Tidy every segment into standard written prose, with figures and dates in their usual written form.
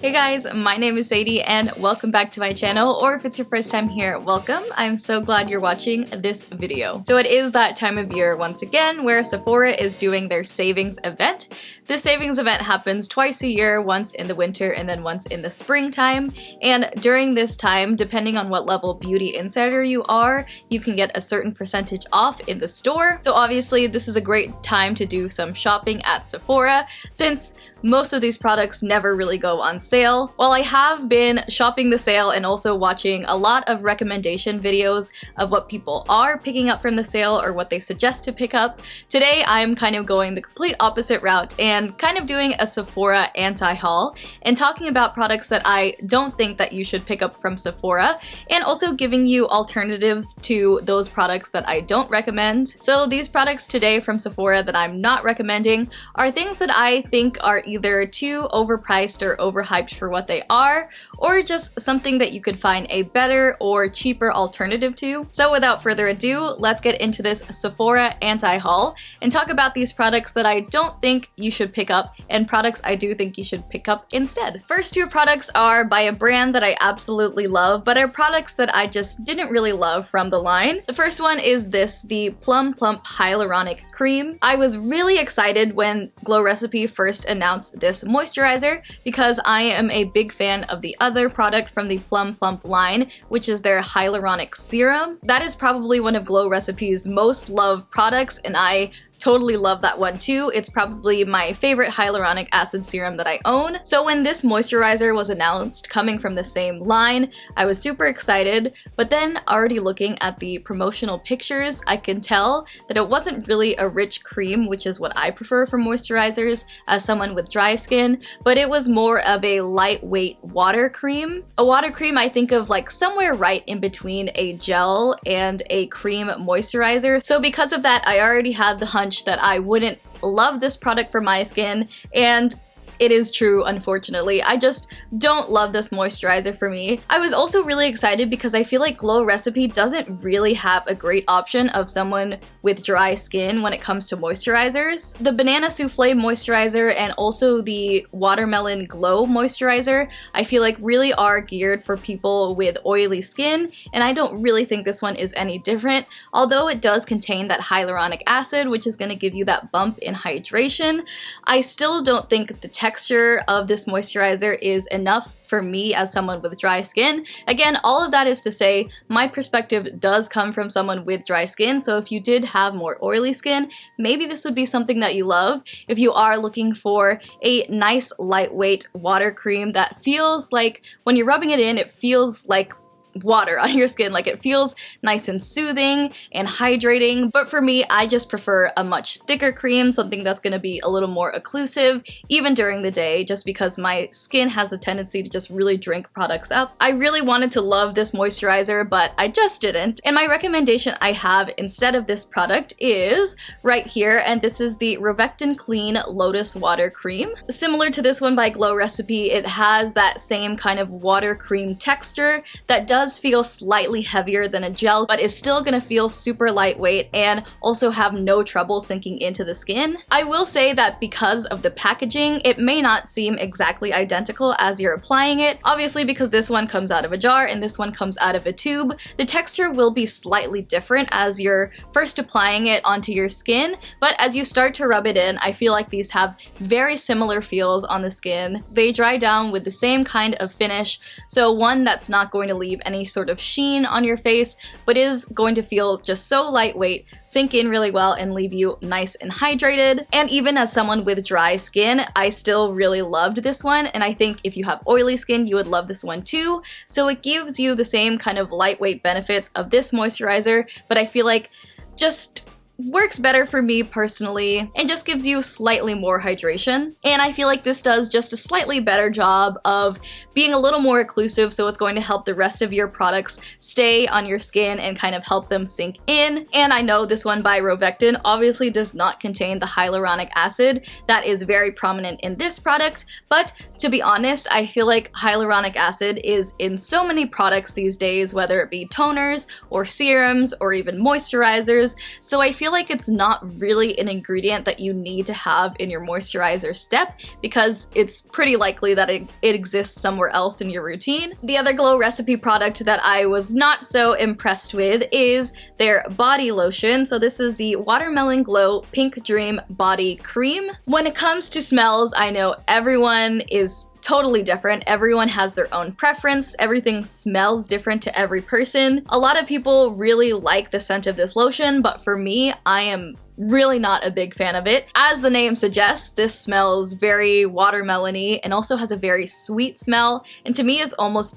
Hey guys, my name is Sadie and welcome back to my channel, or if it's your first time here, welcome. I'm so glad you're watching this video. So it is that time of year once again where Sephora is doing their savings event. This savings event happens twice a year, once in the winter and then once in the springtime. And during this time, depending on what level beauty insider you are, you can get a certain percentage off in the store. So obviously this is a great time to do some shopping at Sephora since most of these products never really go on sale. While I have been shopping the sale and also watching a lot of recommendation videos of what people are picking up from the sale or what they suggest to pick up, today I'm kind of going the complete opposite route and kind of doing a Sephora anti-haul and talking about products that I don't think that you should pick up from Sephora, and also giving you alternatives to those products that I don't recommend. So these products today from Sephora that I'm not recommending are things that I think are either too overpriced or overhyped for what they are, or just something that you could find a better or cheaper alternative to. So without further ado, let's get into this Sephora anti-haul and talk about these products that I don't think you should pick up and products I do think you should pick up instead. First two products are by a brand that I absolutely love, but are products that I just didn't really love from the line. The first one is the Plum Plump Hyaluronic Cream. I was really excited when Glow Recipe first announced this moisturizer because I am a big fan of the other product from the Plum Plump line, which is their hyaluronic serum. That is probably one of Glow Recipe's most loved products, and I totally love that one too. It's probably my favorite hyaluronic acid serum that I own. So when this moisturizer was announced coming from the same line, I was super excited, but then already looking at the promotional pictures, I can tell that it wasn't really a rich cream, which is what I prefer for moisturizers as someone with dry skin, but it was more of a lightweight water cream. A water cream I think of like somewhere right in between a gel and a cream moisturizer. So because of that, I already had the hunch that I wouldn't love this product for my skin, and it is true, unfortunately. I just don't love this moisturizer for me. I was also really excited because I feel like Glow Recipe doesn't really have a great option of someone with dry skin when it comes to moisturizers. The Banana Souffle moisturizer and also the Watermelon Glow moisturizer I feel like really are geared for people with oily skin, and I don't really think this one is any different, although it does contain that hyaluronic acid, which is going to give you that bump in hydration. I still don't think the texture of this moisturizer is enough for me as someone with dry skin. Again, all of that is to say my perspective does come from someone with dry skin, so if you did have more oily skin, maybe this would be something that you love. If you are looking for a nice lightweight water cream that feels like when you're rubbing it in, it feels like water on your skin, like it feels nice and soothing and hydrating. But for me, I just prefer a much thicker cream, something that's going to be a little more occlusive even during the day, just because my skin has a tendency to just really drink products up. I really wanted to love this moisturizer, but I just didn't. And my recommendation I have instead of this product is right here, and this is the Rovectin Clean Lotus Water Cream. Similar to this one by Glow Recipe, it has that same kind of water cream texture that does feel slightly heavier than a gel, but is still gonna feel super lightweight and also have no trouble sinking into the skin. I will say that because of the packaging, it may not seem exactly identical as you're applying it. Obviously, because this one comes out of a jar and this one comes out of a tube, the texture will be slightly different as you're first applying it onto your skin, but as you start to rub it in, I feel like these have very similar feels on the skin. They dry down with the same kind of finish, so one that's not going to leave any sort of sheen on your face, but is going to feel just so lightweight, sink in really well, and leave you nice and hydrated. And even as someone with dry skin, I still really loved this one, and I think if you have oily skin, you would love this one too. So it gives you the same kind of lightweight benefits of this moisturizer, but I feel like just works better for me personally and just gives you slightly more hydration. And I feel like this does just a slightly better job of being a little more occlusive, so it's going to help the rest of your products stay on your skin and kind of help them sink in. And I know this one by Rovectin obviously does not contain the hyaluronic acid that is very prominent in this product, but to be honest, I feel like hyaluronic acid is in so many products these days, whether it be toners or serums or even moisturizers, so I feel like it's not really an ingredient that you need to have in your moisturizer step because it's pretty likely that it exists somewhere else in your routine. The other Glow Recipe product that I was not so impressed with is their body lotion. So this is the Watermelon Glow Pink Dream Body Cream. When it comes to smells, I know everyone is totally different. Everyone has their own preference. Everything smells different to every person. A lot of people really like the scent of this lotion, but for me, I am really not a big fan of it. As the name suggests, this smells very watermelony and also has a very sweet smell, and to me it's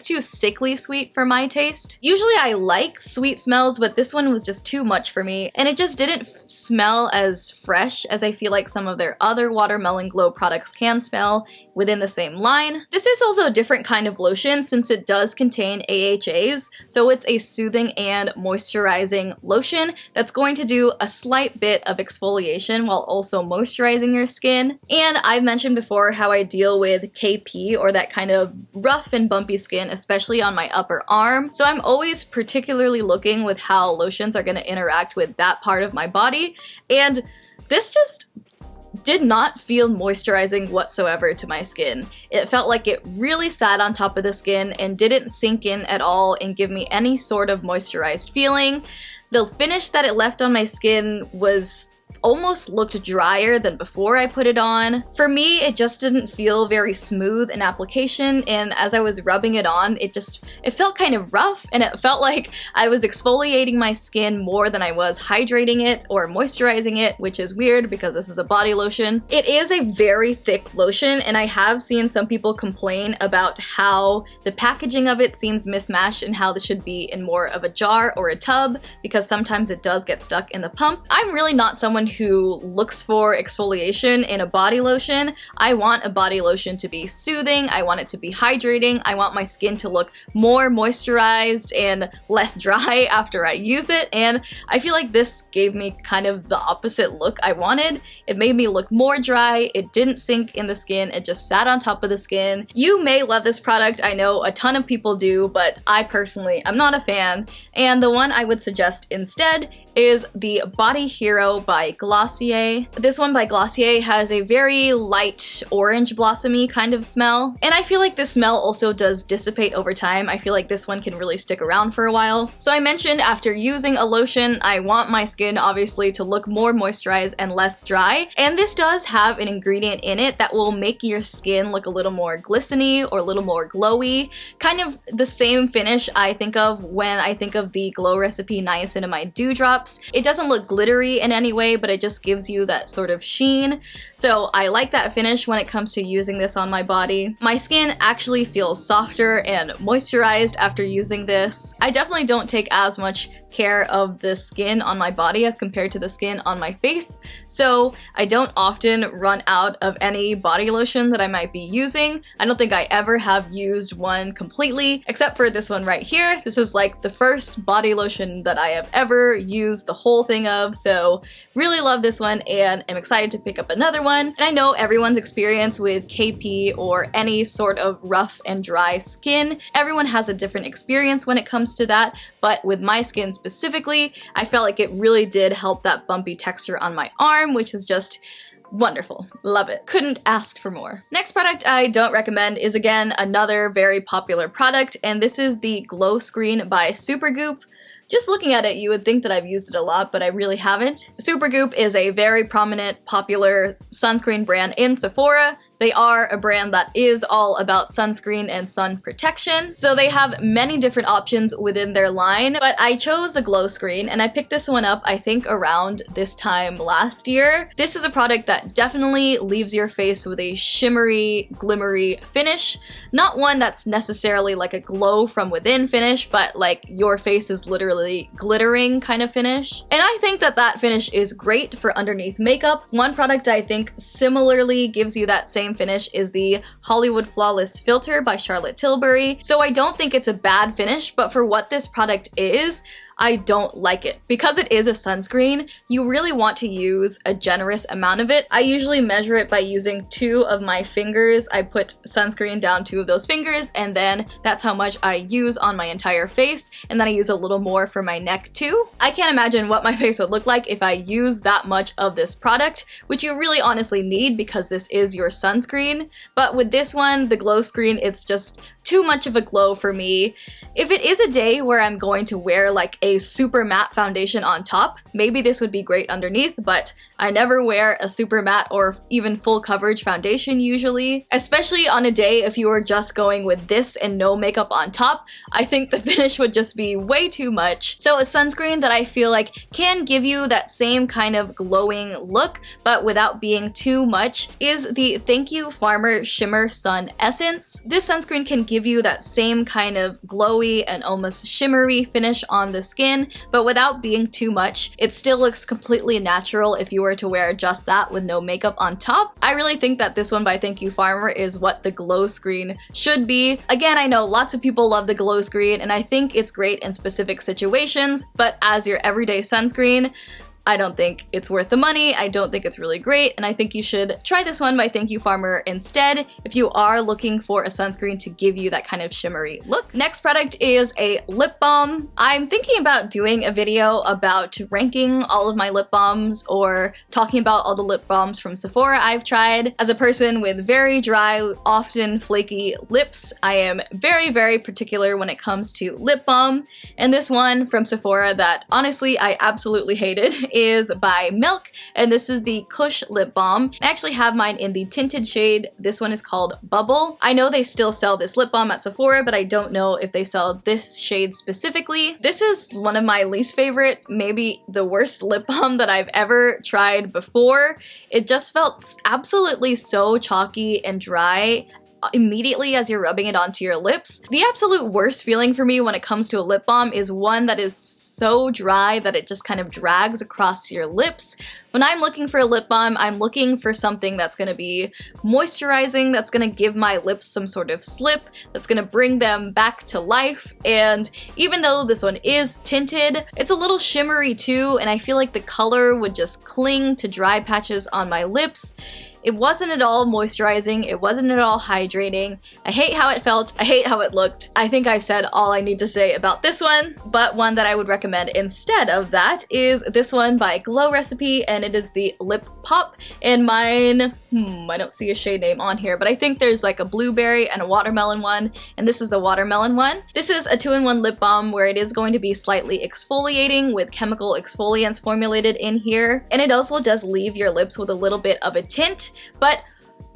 too sickly sweet for my taste. Usually I like sweet smells, but this one was just too much for me, and it just didn't smell as fresh as I feel like some of their other Watermelon Glow products can smell within the same line. This is also a different kind of lotion since it does contain AHAs, so it's a soothing and moisturizing lotion that's going to do a slight bit of exfoliation while also moisturizing your skin. And I've mentioned before how I deal with KP, or that kind of rough and bumpy skin, especially on my upper arm. So I'm always particularly looking with how lotions are going to interact with that part of my body. And this just did not feel moisturizing whatsoever to my skin. It felt like it really sat on top of the skin and didn't sink in at all and give me any sort of moisturized feeling. The finish that it left on my skin almost looked drier than before I put it on. For me, it just didn't feel very smooth in application, and as I was rubbing it on, it felt kind of rough, and it felt like I was exfoliating my skin more than I was hydrating it or moisturizing it, which is weird because this is a body lotion. It is a very thick lotion, and I have seen some people complain about how the packaging of it seems mismatched and how this should be in more of a jar or a tub because sometimes it does get stuck in the pump. I'm really not someone who looks for exfoliation in a body lotion. I want a body lotion to be soothing, I want it to be hydrating, I want my skin to look more moisturized and less dry after I use it, and I feel like this gave me kind of the opposite look I wanted. It made me look more dry, it didn't sink in the skin, it just sat on top of the skin. You may love this product, I know a ton of people do, but I personally am not a fan, and the one I would suggest instead is the Body Hero by Glossier. This one by Glossier has a very light orange blossomy kind of smell, and I feel like this smell also does dissipate over time. I feel like this one can really stick around for a while. So I mentioned after using a lotion, I want my skin obviously to look more moisturized and less dry, and this does have an ingredient in it that will make your skin look a little more glistening or a little more glowy, kind of the same finish I think of when I think of the Glow Recipe Niacinamide Dewdrops. It doesn't look glittery in any way, but it just gives you that sort of sheen. So I like that finish when it comes to using this on my body. My skin actually feels softer and moisturized after using this. I definitely don't take as much care of the skin on my body as compared to the skin on my face, so I don't often run out of any body lotion that I might be using. I don't think I ever have used one completely, except for this one right here. This is like the first body lotion that I have ever used the whole thing of, so really love this one and I'm excited to pick up another one. And I know everyone's experience with KP or any sort of rough and dry skin, everyone has a different experience when it comes to that, but with my skin specifically, I felt like it really did help that bumpy texture on my arm, which is just wonderful. Love it. Couldn't ask for more. Next product I don't recommend is again another very popular product, and this is the Glow Screen by Supergoop. Just looking at it, you would think that I've used it a lot, but I really haven't. Supergoop is a very prominent, popular sunscreen brand in Sephora. They are a brand that is all about sunscreen and sun protection, so they have many different options within their line, but I chose the Glow Screen and I picked this one up I think around this time last year. This is a product that definitely leaves your face with a shimmery, glimmery finish. Not one that's necessarily like a glow from within finish, but like your face is literally glittering kind of finish. And I think that that finish is great for underneath makeup. One product I think similarly gives you that same finish is the Hollywood Flawless Filter by Charlotte Tilbury. So I don't think it's a bad finish, but for what this product is, I don't like it. Because it is a sunscreen, you really want to use a generous amount of it. I usually measure it by using 2 of my fingers. I put sunscreen down 2 of those fingers, and then that's how much I use on my entire face, and then I use a little more for my neck too. I can't imagine what my face would look like if I used that much of this product, which you really honestly need because this is your sunscreen. But with this one, the glow screen, it's just too much of a glow for me. If it is a day where I'm going to wear like a super matte foundation on top, maybe this would be great underneath, but I never wear a super matte or even full coverage foundation usually. Especially on a day if you are just going with this and no makeup on top, I think the finish would just be way too much. So a sunscreen that I feel like can give you that same kind of glowing look, but without being too much, is the Thank You Farmer Shimmer Sun Essence. This sunscreen can give you that same kind of glowy and almost shimmery finish on the skin, but without being too much. It still looks completely natural if you were to wear just that with no makeup on top. I really think that this one by Thank You Farmer is what the glow screen should be. Again, I know lots of people love the glow screen, and I think it's great in specific situations, but as your everyday sunscreen, I don't think it's worth the money. I don't think it's really great, and I think you should try this one by Thank You Farmer instead if you are looking for a sunscreen to give you that kind of shimmery look. Next product is a lip balm. I'm thinking about doing a video about ranking all of my lip balms or talking about all the lip balms from Sephora I've tried. As a person with very dry, often flaky lips, I am very particular when it comes to lip balm, and this one from Sephora that honestly I absolutely hated is by Milk, and this is the Kush lip balm. I actually have mine in the tinted shade. This one is called Bubble. I know they still sell this lip balm at Sephora, but I don't know if they sell this shade specifically. This is one of my least favorite, maybe the worst lip balm that I've ever tried before. It just felt absolutely so chalky and dry immediately as you're rubbing it onto your lips. The absolute worst feeling for me when it comes to a lip balm is one that is so dry that it just kind of drags across your lips. When I'm looking for a lip balm, I'm looking for something that's gonna be moisturizing, that's gonna give my lips some sort of slip, that's gonna bring them back to life. And even though this one is tinted, it's a little shimmery too, and I feel like the color would just cling to dry patches on my lips. It wasn't at all moisturizing, it wasn't at all hydrating. I hate how it felt, I hate how it looked. I think I've said all I need to say about this one, but one that I would recommend instead of that is this one by Glow Recipe, and it is the Lip Pop. And mine, I don't see a shade name on here, but I think there's like a blueberry and a watermelon one, and this is the watermelon one. This is a 2-in-1 lip balm where it is going to be slightly exfoliating with chemical exfoliants formulated in here, and it also does leave your lips with a little bit of a tint, but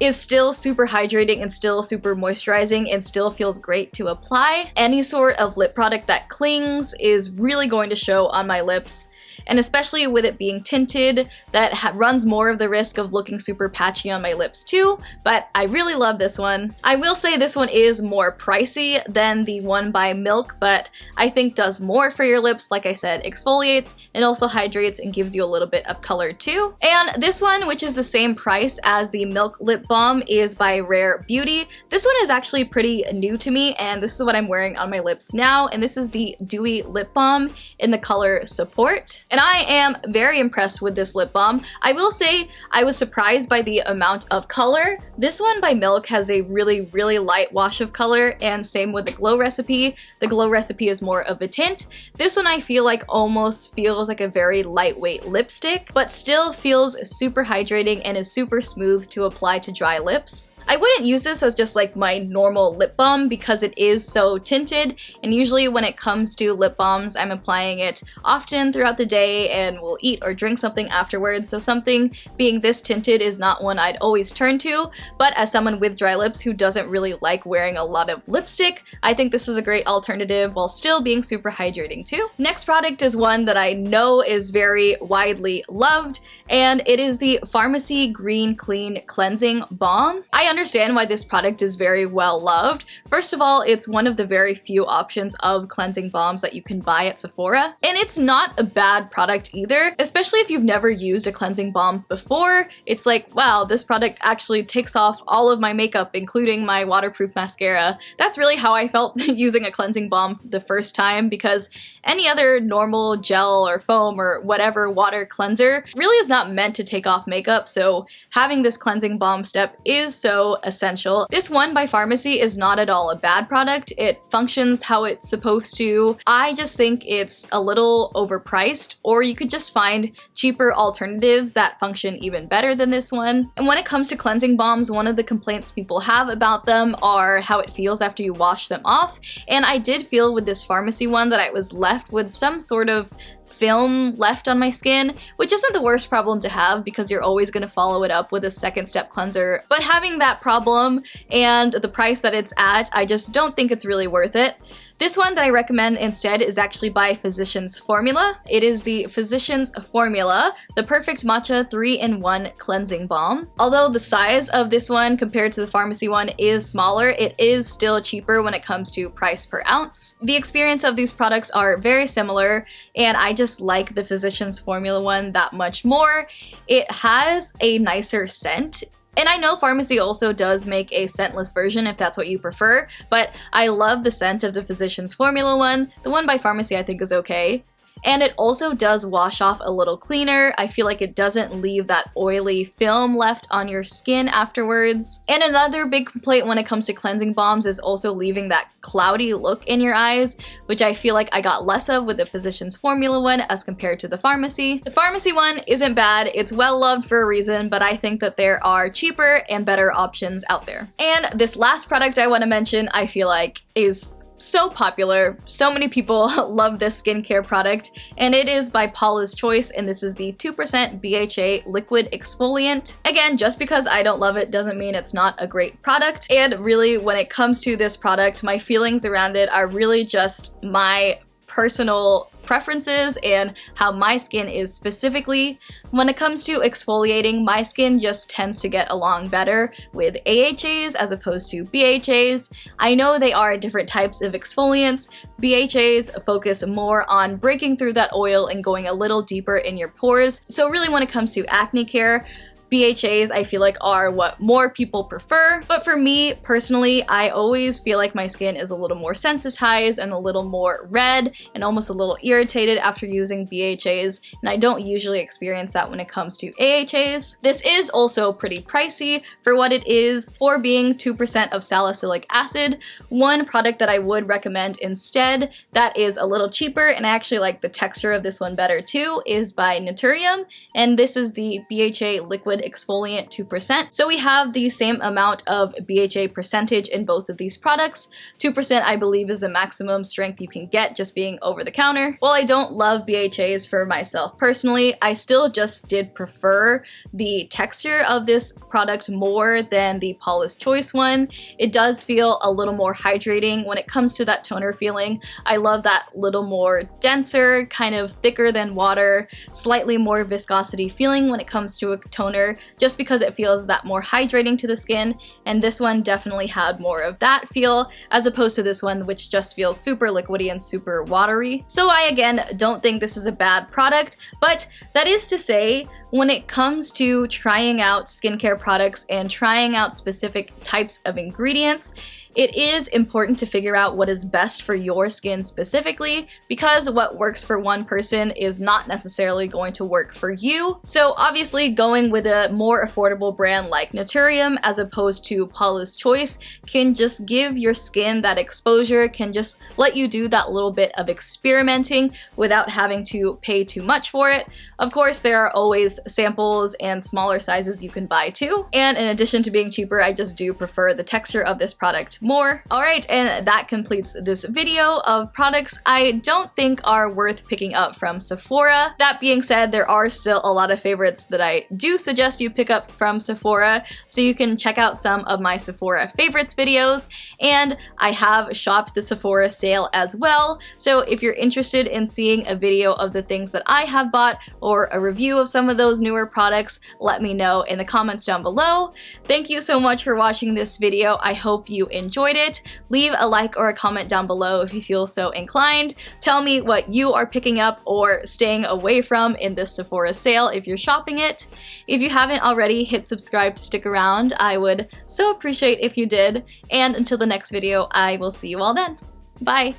is still super hydrating and still super moisturizing and still feels great to apply. Any sort of lip product that clings is really going to show on my lips. And especially with it being tinted, that runs more of the risk of looking super patchy on my lips too, but I really love this one. I will say this one is more pricey than the one by Milk, but I think does more for your lips. Like I said, exfoliates and also hydrates and gives you a little bit of color too. And this one, which is the same price as the Milk lip balm, is by Rare Beauty. This one is actually pretty new to me, and this is what I'm wearing on my lips now, and this is the Dewy lip balm in the color Support. And I am very impressed with this lip balm. I will say I was surprised by the amount of color. This one by Milk has a really light wash of color, and same with the Glow Recipe. The Glow Recipe is more of a tint. This one I feel like almost feels like a very lightweight lipstick, but still feels super hydrating and is super smooth to apply to dry lips. I wouldn't use this as just like my normal lip balm because it is so tinted, and usually when it comes to lip balms, I'm applying it often throughout the day and will eat or drink something afterwards, so something being this tinted is not one I'd always turn to, but as someone with dry lips who doesn't really like wearing a lot of lipstick, I think this is a great alternative while still being super hydrating too. Next product is one that I know is very widely loved, and it is the Farmacy Green Clean Cleansing Balm. I understand why this product is very well loved. First of all, it's one of the very few options of cleansing balms that you can buy at Sephora. And it's not a bad product either, especially if you've never used a cleansing balm before. It's like, wow, this product actually takes off all of my makeup, including my waterproof mascara. That's really how I felt using a cleansing balm the first time, because any other normal gel or foam or whatever water cleanser really is not meant to take off makeup, so having this cleansing balm step is so essential. This one by Farmacy is not at all a bad product. It functions how it's supposed to. I just think it's a little overpriced, or you could just find cheaper alternatives that function even better than this one. And when it comes to cleansing balms, one of the complaints people have about them are how it feels after you wash them off. And I did feel with this Farmacy one that I was left with some sort of film left on my skin, which isn't the worst problem to have because you're always going to follow it up with a second step cleanser. But having that problem and the price that it's at, I just don't think it's really worth it. This one that I recommend instead is actually by Physicians Formula. It is the Physicians Formula, the Perfect Matcha 3-in-1 Cleansing Balm. Although the size of this one compared to the Farmacy one is smaller, it is still cheaper when it comes to price per ounce. The experience of these products are very similar, and I just like the Physicians Formula one that much more. It has a nicer scent. And I know Farmacy also does make a scentless version if that's what you prefer, but I love the scent of the Physicians Formula one. The one by Farmacy I think is okay. And it also does wash off a little cleaner. I feel like it doesn't leave that oily film left on your skin afterwards. And another big complaint when it comes to cleansing balms is also leaving that cloudy look in your eyes, which I feel like I got less of with the Physicians Formula one as compared to the Farmacy. The Farmacy one isn't bad, it's well loved for a reason, but I think that there are cheaper and better options out there. And this last product I want to mention, I feel like is so popular. So many people love this skincare product, and it is by Paula's Choice, and this is the 2% BHA liquid exfoliant. Again, just because I don't love it doesn't mean it's not a great product. And really, when it comes to this product, my feelings around it are really just my personal preferences and how my skin is specifically. When it comes to exfoliating, my skin just tends to get along better with AHAs as opposed to BHAs. I know they are different types of exfoliants. BHAs focus more on breaking through that oil and going a little deeper in your pores. So really when it comes to acne care, BHAs I feel like are what more people prefer, but for me personally, I always feel like my skin is a little more sensitized and a little more red and almost a little irritated after using BHAs, and I don't usually experience that when it comes to AHAs. This is also pretty pricey for what it is, for being 2% of salicylic acid. One product that I would recommend instead that is a little cheaper, and I actually like the texture of this one better too, is by Naturium, and this is the BHA liquid exfoliant 2%. So we have the same amount of BHA percentage in both of these products. 2% I believe is the maximum strength you can get just being over the counter. While I don't love BHAs for myself personally, I still just did prefer the texture of this product more than the Paula's Choice one. It does feel a little more hydrating when it comes to that toner feeling. I love that little more denser, kind of thicker than water, slightly more viscosity feeling when it comes to a toner, just because it feels that more hydrating to the skin, and this one definitely had more of that feel as opposed to this one, which just feels super liquidy and super watery. So I again don't think this is a bad product, but that is to say, when it comes to trying out skincare products and trying out specific types of ingredients, it is important to figure out what is best for your skin specifically, because what works for one person is not necessarily going to work for you. So obviously going with a more affordable brand like Naturium as opposed to Paula's Choice can just give your skin that exposure, can just let you do that little bit of experimenting without having to pay too much for it. Of course, there are always samples and smaller sizes you can buy too. And in addition to being cheaper, I just do prefer the texture of this product more. Alright, and that completes this video of products I don't think are worth picking up from Sephora. That being said, there are still a lot of favorites that I do suggest you pick up from Sephora, so you can check out some of my Sephora favorites videos, and I have shopped the Sephora sale as well, so if you're interested in seeing a video of the things that I have bought or a review of some of those those newer products, let me know in the comments down below. Thank you so much for watching this video. I hope you enjoyed it. Leave a like or a comment down below if you feel so inclined. Tell me what you are picking up or staying away from in this Sephora sale if you're shopping it. If you haven't already, hit subscribe to stick around. I would so appreciate if you did. And until the next video, I will see you all then. Bye!